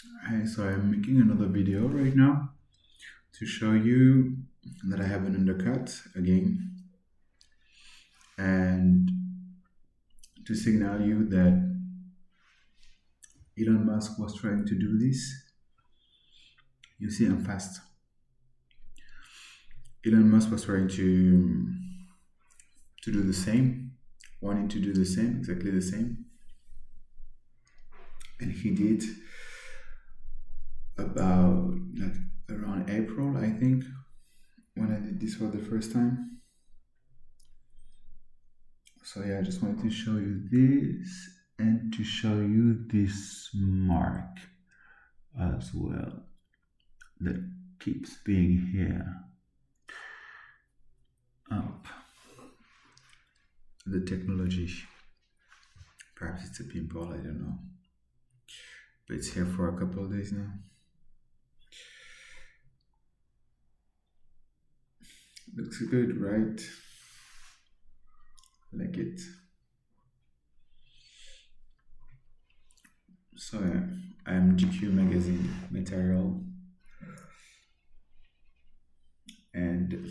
Hi, so I'm making another video right now to show you that I have an undercut again and to signal you that Elon Musk was trying to do this. You see, I'm fast. Elon Musk was trying to do the same, wanting to do the same, exactly the same, and he did about like around April, I think, when I did this for the first time. So yeah, I just wanted to show you this and to show you this mark as well that keeps being here up. The technology, perhaps it's a pimple, I don't know, but it's here for a couple of days now. Looks good, right? Like it. So yeah, I'm GQ magazine material, and